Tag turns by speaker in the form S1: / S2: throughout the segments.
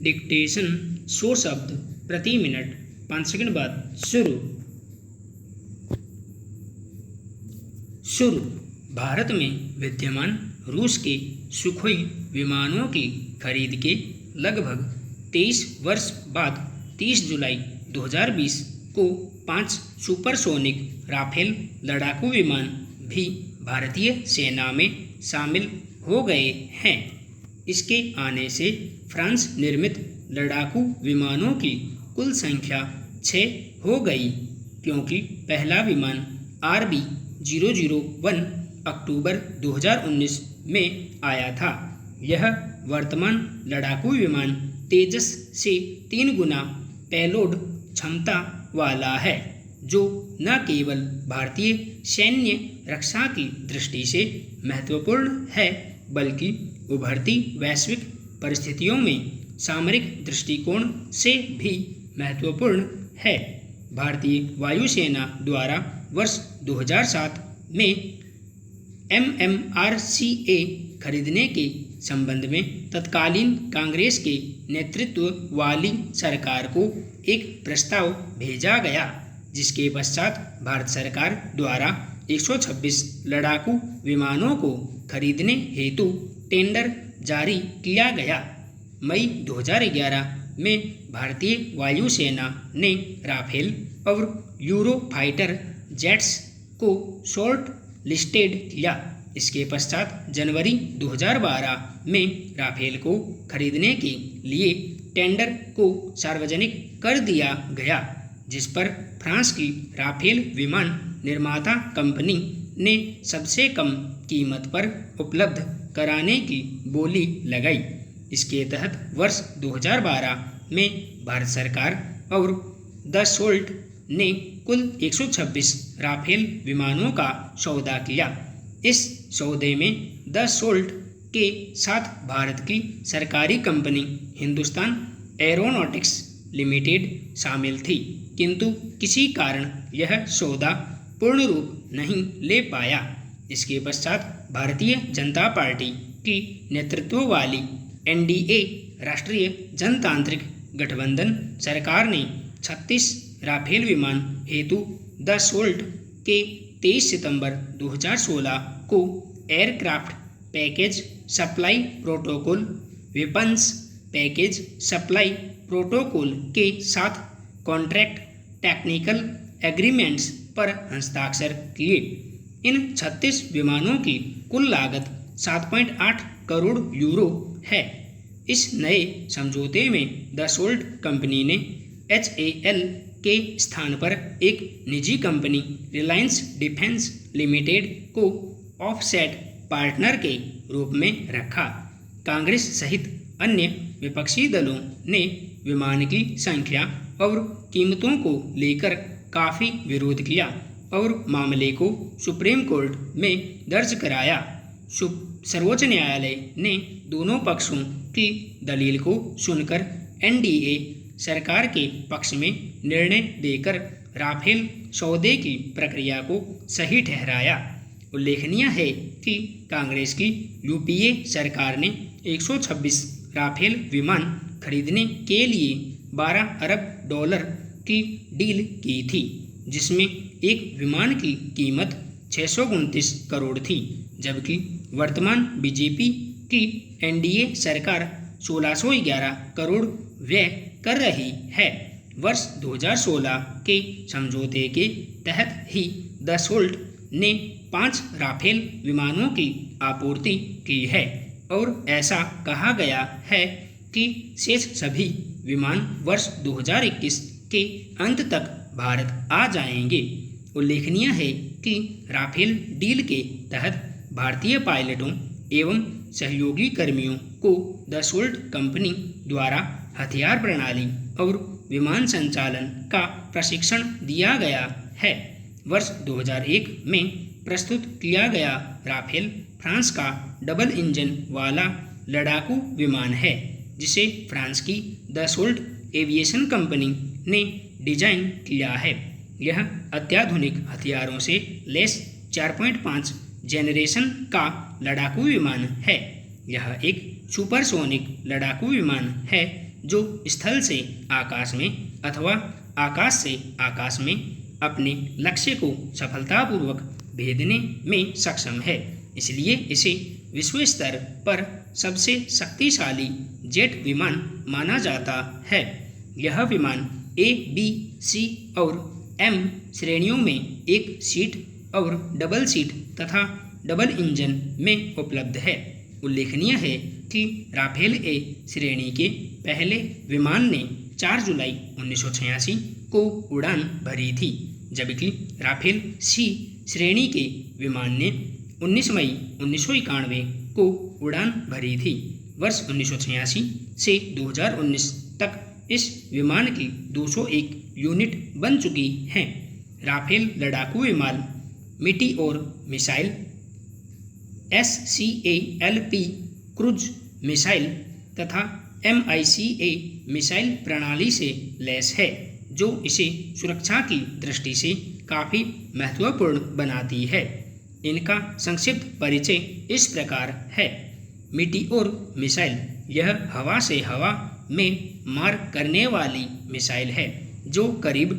S1: Dictation 100 शब्द प्रति minute 5 second बाद शुरू। भारत में विद्यमान रूस के सुखोई विमानों की खरीद के लगभग 23 वर्ष बाद 30 जुलाई 2020 को 5 सुपरसोनिक राफेल लड़ाकू विमान भी भारतीय सेना में शामिल हो गए हैं। इसके आने से फ्रांस निर्मित लड़ाकू विमानों की कुल संख्या 6 हो गई, क्योंकि पहला विमान RB001 अक्टूबर 2019 में आया था। यह वर्तमान लड़ाकू विमान तेजस से 3 गुना पेलोड क्षमता वाला है, जो न केवल भारतीय सैन्य रक्षा की दृष्टि से महत्वपूर्ण है, बल्कि उभरती वैश्विक परिस्थितियों में सामरिक दृष्टिकोण से भी महत्वपूर्ण है। भारतीय वायुसेना द्वारा वर्ष 2007 में MMRCA खरीदने के संबंध में तत्कालीन कांग्रेस के नेतृत्व वाली सरकार को एक प्रस्ताव भेजा गया, जिसके पश्चात भारत सरकार द्वारा 126 लड़ाकू विमानों को खरीदने हेतु टेंडर जारी किया गया। मई 2011 में भारतीय वायुसेना ने राफेल और यूरोफाइटर जेट्स को शॉर्ट लिस्टेड किया। इसके पश्चात जनवरी 2012 में राफेल को खरीदने के लिए टेंडर को सार्वजनिक कर दिया गया, जिस पर फ्रांस की राफेल विमान निर्माता कंपनी ने सबसे कम कीमत पर उपलब्ध कराने की बोली लगाई। इसके तहत वर्ष 2012 में भारत सरकार और दसोल्ट ने कुल 126 राफेल विमानों का सौदा किया। इस सौदे में दसोल्ट के साथ भारत की सरकारी कंपनी हिंदुस्तान एरोनॉटिक्स लिमिटेड शामिल थी, किंतु किसी कारण यह सौदा पूर्ण रूप नहीं ले पाया। इसके पश्चात भारतीय जनता पार्टी की नेतृत्व वाली NDA राष्ट्रीय जनतांत्रिक गठबंधन सरकार ने 36 राफेल विमान हेतु दसोल्ट के 23 सितंबर 2016 को aircraft package supply protocol, weapons package supply protocol के साथ कॉन्ट्रैक्ट टेक्निकल एग्रीमेंट्स पर हस्ताक्षर किए। इन 36 विमानों की कुल लागत 7.8 करोड़ यूरो है। इस नए समझौते में दसोल्ट कंपनी ने HAL के स्थान पर एक निजी कंपनी रिलायंस डिफेंस लिमिटेड को ऑफसेट पार्टनर के रूप में रखा। कांग्रेस सहित अन्य विपक्षी दलों ने विमान की संख्या और कीमतों को लेकर काफ़ी विरोध किया और मामले को सुप्रीम कोर्ट में दर्ज कराया। सर्वोच्च न्यायालय ने दोनों पक्षों की दलील को सुनकर NDA सरकार के पक्ष में निर्णय देकर राफेल सौदे की प्रक्रिया को सही ठहराया। उल्लेखनीय है कि कांग्रेस की UPA सरकार ने 126 राफेल विमान खरीदने के लिए $12 अरब की डील की थी, जिसमें एक विमान की कीमत 629 करोड़ थी, जबकि वर्तमान BJP की NDA सरकार 1611 करोड़ व्यय कर रही है। वर्ष 2016 के समझौते के तहत ही दसोल्ट ने 5 राफेल विमानों की आपूर्ति की है और ऐसा कहा गया है कि शेष सभी विमान वर्ष 2021 के अंत तक भारत आ जाएंगे। उल्लेखनीय है कि राफेल डील के तहत भारतीय पायलटों एवं सहयोगी कर्मियों को दसोल्ट कंपनी द्वारा हथियार प्रणाली और विमान संचालन का प्रशिक्षण दिया गया है। वर्ष 2001 में प्रस्तुत किया गया राफेल फ्रांस का डबल इंजन वाला लड़ाकू विमान है, जिसे फ्रांस की दसोल्ट एविएशन कंपनी ने डिजाइन किया है। यह अत्याधुनिक हथियारों से लैस 4.5 जेनरेशन का लड़ाकू विमान है। यह एक सुपरसोनिक लड़ाकू विमान है जो स्थल से आकाश में अथवा आकाश से आकाश में अपने लक्ष्य को सफलतापूर्वक भेदने में सक्षम है। इसलिए इसे विश्व स्तर पर सबसे शक्तिशाली जेट विमान माना जाता है। यह विमान ए, बी, सी और एम श्रेणियों में एक सीट और डबल सीट तथा डबल इंजन में उपलब्ध है। उल्लेखनीय है कि राफेल ए श्रेणी के पहले विमान ने 4 जुलाई 1986 को उड़ान भरी थी, जबकि राफेल सी श्रेणी के विमान ने 19 मई 1991 को उड़ान भरी थी। वर्ष 1986 से 2019 तक इस विमान की 201 यूनिट बन चुकी हैं। राफेल लड़ाकू विमान मीटिओर मिसाइल, SCALP क्रूज मिसाइल तथा MICA मिसाइल प्रणाली से लैस है, जो इसे सुरक्षा की दृष्टि से काफ़ी महत्वपूर्ण बनाती है। इनका संक्षिप्त परिचय इस प्रकार है। मीटिओर मिसाइल यह हवा से हवा में मार करने वाली मिसाइल है, जो करीब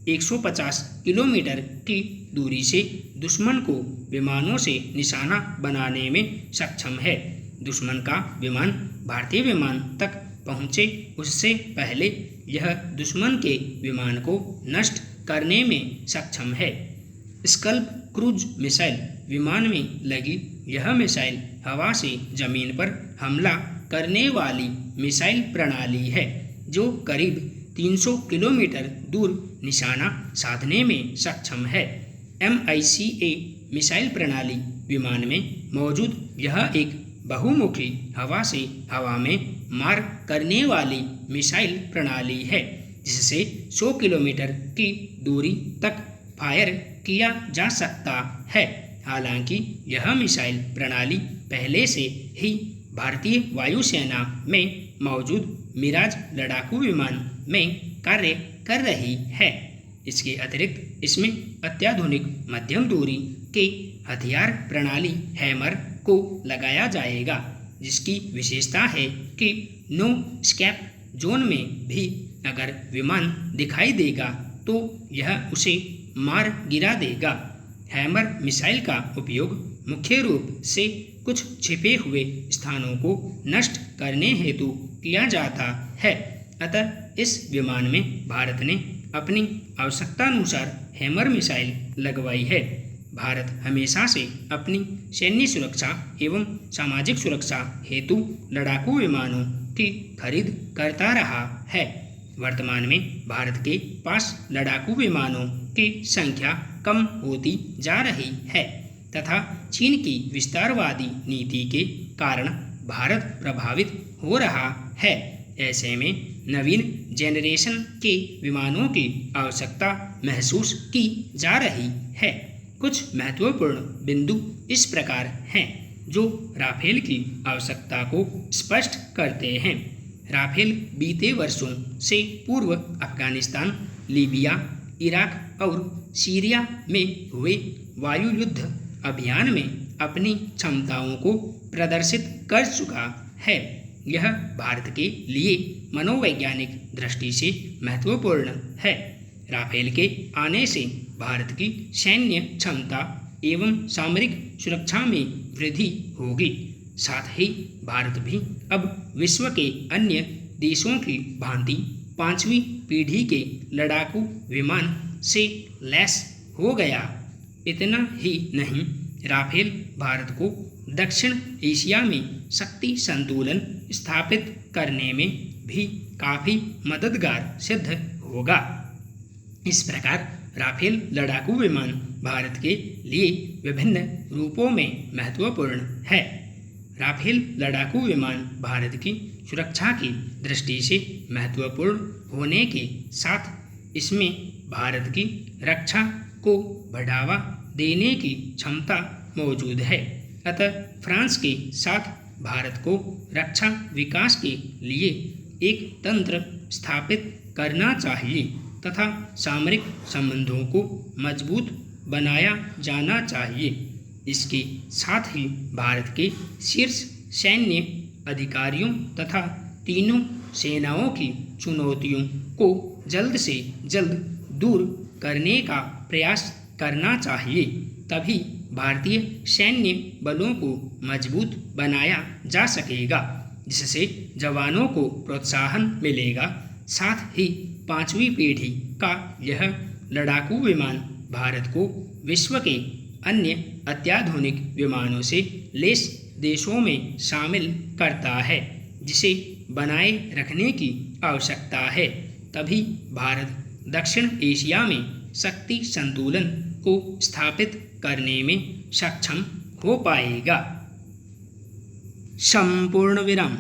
S1: 150 किलोमीटर की दूरी से दुश्मन को विमानों से निशाना बनाने में सक्षम है। दुश्मन का विमान भारतीय विमान तक पहुँचे उससे पहले यह दुश्मन के विमान को नष्ट करने में सक्षम है। स्कल्प क्रूज मिसाइल विमान में लगी यह मिसाइल हवा से जमीन पर हमला करने वाली मिसाइल प्रणाली है, जो करीब 300 किलोमीटर दूर निशाना साधने में सक्षम है। MICA मिसाइल प्रणाली विमान में मौजूद यह एक बहुमुखी हवा से हवा में मार करने वाली मिसाइल प्रणाली है, जिससे 100 किलोमीटर की दूरी तक फायर किया जा सकता है। हालांकि यह मिसाइल प्रणाली पहले से ही भारतीय वायुसेना में मौजूद मिराज लड़ाकू विमान में कार्य कर रही है। इसके अतिरिक्त इसमें अत्याधुनिक मध्यम दूरी के हथियार प्रणाली हैमर को लगाया जाएगा, जिसकी विशेषता है कि नो स्कैप जोन में भी अगर विमान दिखाई देगा तो यह उसे मार गिरा देगा। हैमर मिसाइल का उपयोग मुख्य रूप से कुछ छिपे हुए स्थानों को नष्ट करने हेतु किया जाता है। अतः इस विमान में भारत ने अपनी आवश्यकतानुसार हैमर मिसाइल लगवाई है। भारत हमेशा से अपनी सैन्य सुरक्षा एवं सामाजिक सुरक्षा हेतु लड़ाकू विमानों की खरीद करता रहा है। वर्तमान में भारत के पास लड़ाकू विमानों की संख्या कम होती जा रही है तथा चीन की विस्तारवादी नीति के कारण भारत प्रभावित हो रहा है। ऐसे में नवीन जेनरेशन के विमानों की आवश्यकता महसूस की जा रही है। कुछ महत्वपूर्ण बिंदु इस प्रकार हैं जो राफेल की आवश्यकता को स्पष्ट करते हैं। राफेल बीते वर्षों से पूर्व अफगानिस्तान, लीबिया, इराक और सीरिया में हुए वायु युद्ध अभियान में अपनी क्षमताओं को प्रदर्शित कर चुका है। यह भारत के लिए मनोवैज्ञानिक दृष्टि से महत्वपूर्ण है। राफेल के आने से भारत की सैन्य क्षमता एवं सामरिक सुरक्षा में वृद्धि होगी। साथ ही भारत भी अब विश्व के अन्य देशों की भांति 5वीं पीढ़ी के लड़ाकू विमान से लैस हो गया। इतना ही नहीं, राफेल भारत को दक्षिण एशिया में शक्ति संतुलन स्थापित करने में भी काफ़ी मददगार सिद्ध होगा। इस प्रकार राफेल लड़ाकू विमान भारत के लिए विभिन्न रूपों में महत्वपूर्ण है। राफेल लड़ाकू विमान भारत की सुरक्षा की दृष्टि से महत्वपूर्ण होने के साथ इसमें भारत की रक्षा को बढ़ावा देने की क्षमता मौजूद है। अतः फ्रांस के साथ भारत को रक्षा विकास के लिए एक तंत्र स्थापित करना चाहिए तथा सामरिक संबंधों को मजबूत बनाया जाना चाहिए। इसके साथ ही भारत के शीर्ष सैन्य अधिकारियों तथा तीनों सेनाओं की चुनौतियों को जल्द से जल्द दूर करने का प्रयास करना चाहिए। तभी भारतीय सैन्य बलों को मजबूत बनाया जा सकेगा, जिससे जवानों को प्रोत्साहन मिलेगा। साथ ही 5वीं पीढ़ी का यह लड़ाकू विमान भारत को विश्व के अन्य अत्याधुनिक विमानों से लैस देशों में शामिल करता है, जिसे बनाए रखने की आवश्यकता है। तभी भारत दक्षिण एशिया में शक्ति संतुलन को स्थापित करने में सक्षम हो पाएगा। संपूर्ण विराम।